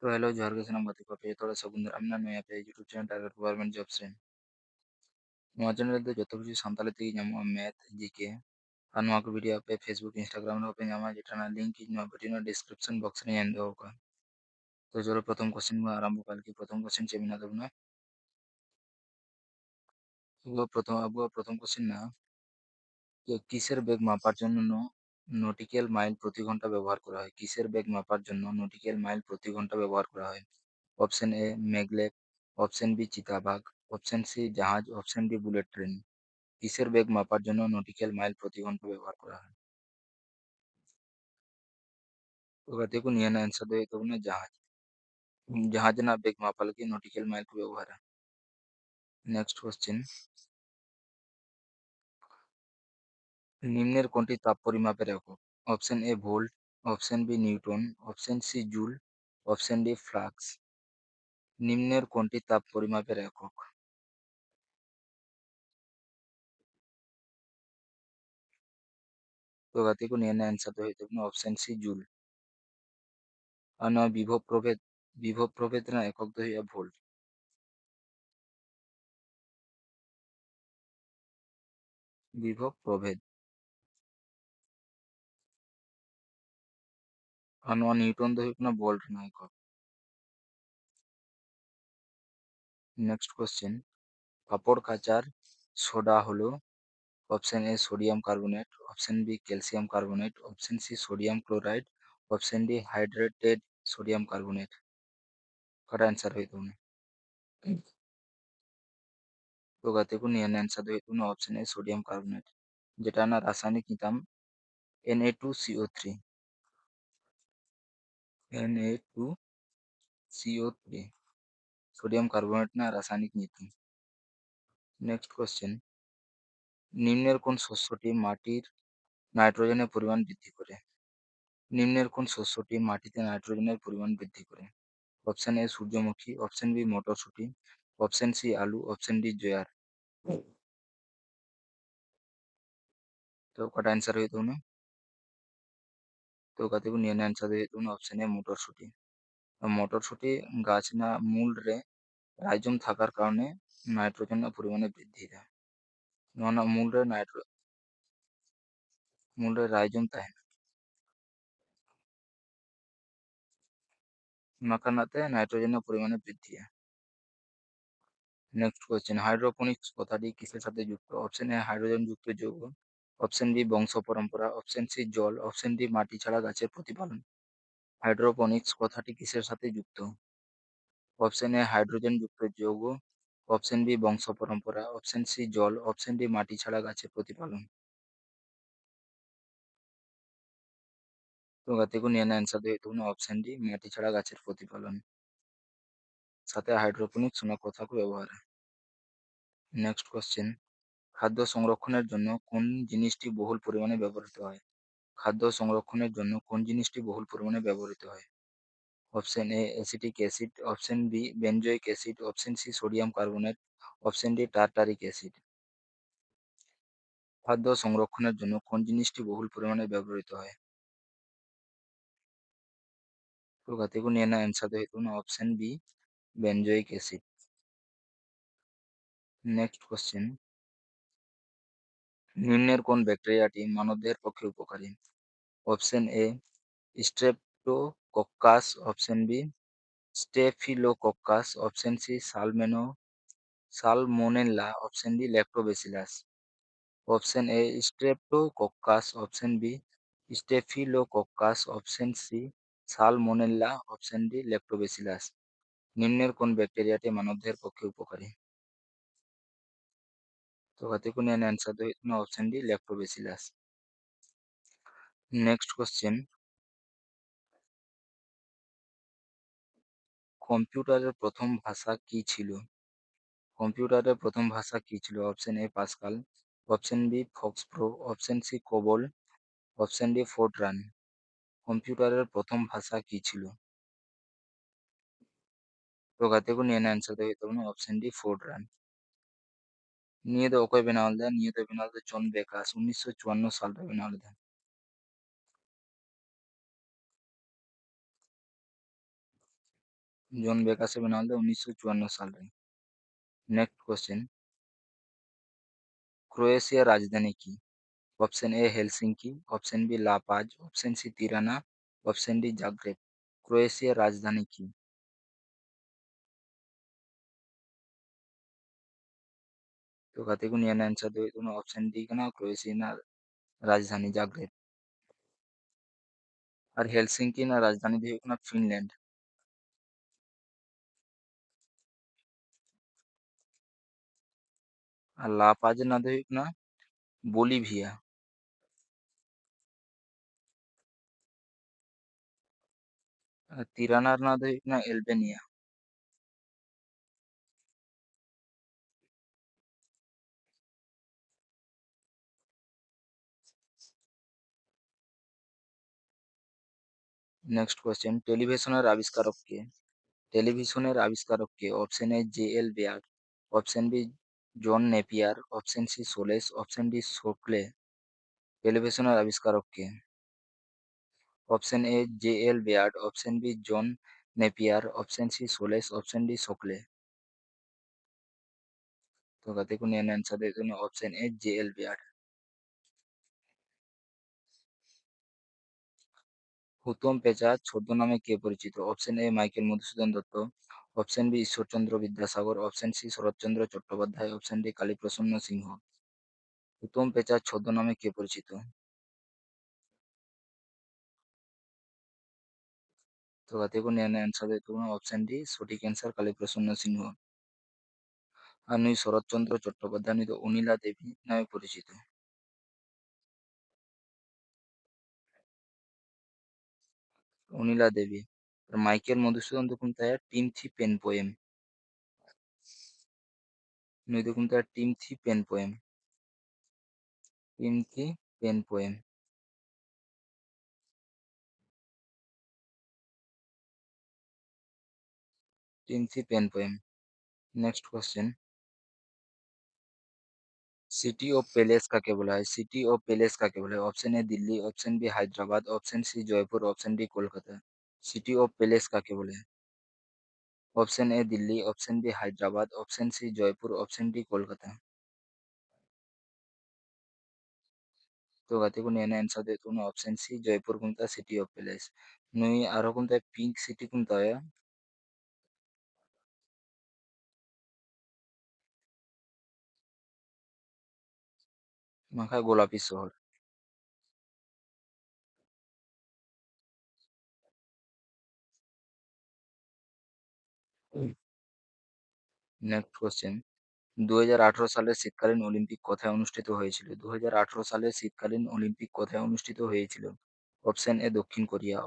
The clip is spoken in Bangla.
तो हेलो जोहार गे ᱥᱟᱱᱟᱢ ᱜᱟᱛᱮ ᱠᱚ ᱯᱮ ᱡᱚᱛᱚ ᱦᱚᱲ ᱥᱟᱹᱜᱩᱱ ᱫᱟᱨᱟᱢ ᱱᱟ ᱱᱩᱭ ᱟᱯᱮ ᱤᱭᱩᱴᱩᱵᱽ ᱪᱮᱱᱮᱞ ᱴᱟᱨᱜᱮᱴ ᱜᱚᱵᱷᱚᱨᱢᱮᱱᱴ ᱡᱚᱵᱥ ᱨᱮ ᱱᱚᱣᱟ ᱪᱮᱱᱮᱞ ᱨᱮᱫᱚ ᱡᱚᱛᱚ ᱠᱤᱪᱷᱩ ᱥᱟᱱᱛᱟᱲᱤ ᱛᱮᱜᱮ ᱧᱟᱢᱚᱜᱼᱟ ᱢᱮᱛᱷ ᱡᱤके ᱟᱨ ᱱᱚᱣᱟ ᱠᱚ ᱵᱷᱤᱰᱤᱭᱳ ᱟᱯᱮ ᱯᱷᱮᱥᱵᱩक ᱤᱱᱥᱴᱟग्राम ᱨᱮᱦᱚᱸ ᱯᱮ ᱧᱟᱢᱟ ᱡᱮᱴᱟ ᱨᱮᱱᱟᱜ ᱞᱤᱝᱠ ᱤᱧ ᱱᱚᱣᱟ ᱵᱷᱤᱰᱤᱭᱳ ᱨᱮᱱᱟᱜ ᱰᱤᱥᱠᱨᱤᱯᱥᱚᱱ ᱵᱚक्ᱥ ᱨᱮᱧ ᱮᱢ ᱫᱚᱦᱚ ᱠᱟᱜᱼᱟ। तो चलो प्रथम क्वेश्चन में आरंभ करके प्रथम क्वेश्चन चेक मेना ताबोना प्रथम क्वेश्चन ना যে কিসের বেগ মাপার জন্য নটিক্যাল মাইল প্রতি ঘন্টা ব্যবহার করা হয় কিসের বেগ মাপার জন্য নটিক্যাল মাইল প্রতি ঘন্টা ব্যবহার করা হয় অপশন এ মেঘলেপ অপশন বি চিতাবাঘ অপশন সি জাহাজ অপশন ডি বুলেট ট্রেন কিসের বেগ মাপার জন্য নটিক্যাল মাইল প্রতি ঘন্টা ব্যবহার করা হয় তো গাते को नियन आंसर दे तो ना जहाज जहाज ना बेग मापा लगी नॉटिकल माइल को व्यवहार है नेक्स्ट क्वेश्चन নিম্নের কোনটি তাপ পরিমাপের একক option A volt option B newton option C joule option D flux নিম্নের কোনটি তাপ পরিমাপের একক তো গাতে को नियन आंसर दे तो ना ऑप्शन सी जूल और ना विभव प्रभेद ना एকক दो या ভোল্ট विभव प्रभेद और ना নিউটন দো না ভোল্ট না একক নেক্সট কোশ্চেন কাপড় কাচার সোডা হলো option A sodium carbonate option B calcium carbonate option C sodium chloride option D hydrated sodium carbonate কটা आंसर है तुमने तो गाते को नियन आंसर दो तुमने ऑप्शन है सोडियम कार्बोनेट যেটা না রাসায়নিক নাম Na2CO3 Na2CO3 সোডিয়াম কার্বনেট না রাসায়নিক নাম নেক্সট কোশ্চেন নিম্নের কোন শস্যটি মাটির নাইট্রোজেনের পরিমাণ বৃদ্ধি করে নিম্নের কোন শস্যটি মাটিতে নাইট্রোজেনের পরিমাণ বৃদ্ধি করে অপশন এ সূর্যমুখী অপশন বি মটরশুঁটি অপশন সি আলু অপশন ডি জোয়ার তো কটা आंसर हुई तुमने তো কাতে को नियन आंसर दे तुमने ऑप्शन ए মটরশুঁটি মটরশুঁটি গাছ না মূল রে রাইজোম থাকার কারণে নাইট্রোজেনের পরিমাণে বৃদ্ধি দেয় ননা মূল রে রাইজোম তাহে না কারণে নাইট্রোজেনের পরিমাণে বৃদ্ধি হয় নেক্সট কোয়েশ্চেন হাইড্রোপনিক্স কথাটি কিসের সাথে যুক্ত অপশন এ হাইড্রোজেন যুক্ত যৌগ অপশন বি বংশ পরম্পরা অপশন সি জল অপশন ডি মাটি ছাড়া গাছের প্রতিপালন হাইড্রোপনিক্স কথাটি কিসের সাথে যুক্ত অপশন এ হাইড্রোজেন যুক্ত যৌগ অপশন বি বংশ পরম্পরা অপশন সি জল অপশন ডি মাটি ছাড়া গাছের প্রতিপালন তো গাতে को নিয়ে आंसर दे तुमने ऑप्शन डी মাটি ছাড়া গাছের প্রতিপালন সাথে হাইড্রোপনিক্স শোনা কথাকে ব্যবহার নেক্সট কোশ্চেন খাদ্য সংরক্ষণের জন্য কোন জিনিসটি বহুল পরিমাণে ব্যবহৃত হয় খাদ্য সংরক্ষণের জন্য কোন জিনিসটি বহুল পরিমাণে ব্যবহৃত হয় option A acetic acid option B benzoic acid option C sodium carbonate option D tartaric acid খাদ্য সংরক্ষণের জন্য কোন জিনিসটি বহুল পরিমাণে ব্যবহৃত হয় তো গাতে को নিয়ে आंसर दे तुमने option B benzoic acid next question নিম্নের কোন ব্যাকটেরিয়াটি মানবদেহের পক্ষে উপকারী option A streptococcus option B staphylococcus option C salmonella option D lactobacillus option A streptococcus option B staphylococcus option C salmonella option D lactobacillus নিম্নের কোন ব্যাকটেরিয়াটি মানবদেহের পক্ষে উপকারী তো গাতে को নিয়ে आंसर दो इसमें option D Lactobacillus next question কম্পিউটারের প্রথম ভাষা কি ছিল কম্পিউটারের প্রথম ভাষা কি ছিল option A Pascal option B FoxPro option C COBOL option D FORTRAN কম্পিউটারের প্রথম ভাষা কি ছিল तो गाते को नियन आंसर दे तो ना ऑप्शन डी फोर्टरान নিয়ে তো ওকে বেনাল দেয় নিয়ে তো বেনাল দেয় জন বেকাস 1954 সালে বেনাল দেয় জন বেকাসে বানালদে 1954 সালে। নেক্সট কোশ্চেন, ক্রোয়েশিয়ার রাজধানী কি? Option A Helsinki, option B La Paz, option C Tirana, option D Zagreb. ক্রোয়েশিয়ার রাজধানী কি? तो कहते को नियन आंसर दो दोनों ऑप्शन डी का ना क्रोएशिया राजधानी जाग्रेब और हेलसिंकी ना राजधानी दी ना फिनलैंड और ला पाज ना दी ना बोलिविया और तिराना ना दी ना एल्बेनिया। नेक्स्ट क्वेश्चन, टेलीविजনের আবিষ্কারক কে? Option A J L Baird, option B John Napier, option C Soles, option D Shockley. টেলিভিশনের আবিষ্কারক কে? Option A J L Baird, option B John Napier, option C Soles, option D Shockley. তো कहते को नियन आंसर दे दोनों option A J L बेयार्ड। হুতম Pyancha ছদ্মনামে কে পরিচিত? Option A Michael Madhusudan Dutta, option B Ishwarchandra Vidyasagar, option C Saratchandra Chattopadhyay, option D Kaliprasanna Singha. Hutom Pyancha ছদ্মনামে কে পরিচিত? তো দেখুন এখানে অ্যান্সার দিতে হবে অপশন ডি সঠিক অ্যান্সার কালীপ্রসন্ন সিংহ। আর নই শরৎচন্দ্র চট্টোপাধ্যায় নয়তো অনিলা দেবী নামে পরিচিত। অনিলা দেবী। আর মাইকেল মধুসূদন দেখুন তাই টিম থি পেন পোয়েম নই দেখুন তাই Timothy Penpoem Timothy Penpoem Timothy Penpoem. Next question, city of palace কাকে বলা হয়? সিটি অফ প্যালেস কাকে বলা হয়? Option A Delhi, option B Hyderabad, option C Jaipur, option D Kolkata. City of palace কাকে বলে? Option A Delhi, option B Hyderabad, option C Jaipur, option D Kolkata. तो गति को నేను ఆన్సర్ देतो ऑप्शन सी जयपुर कुंता सिटी ऑफ प्लेस నువ్వు అరకుంత పింక్ సిటీ కుంతాయా মাখা গোলাপি শহর। নেক্সট কোশ্চেন, 2018 সালে শীতকালীন অলিম্পিক কোথায় অনুষ্ঠিত হয়েছিল? 2018 সালে শীতকালীন অলিম্পিক কোথায় অনুষ্ঠিত হয়েছিল? অপশন এ দক্ষিণ কোরিয়া,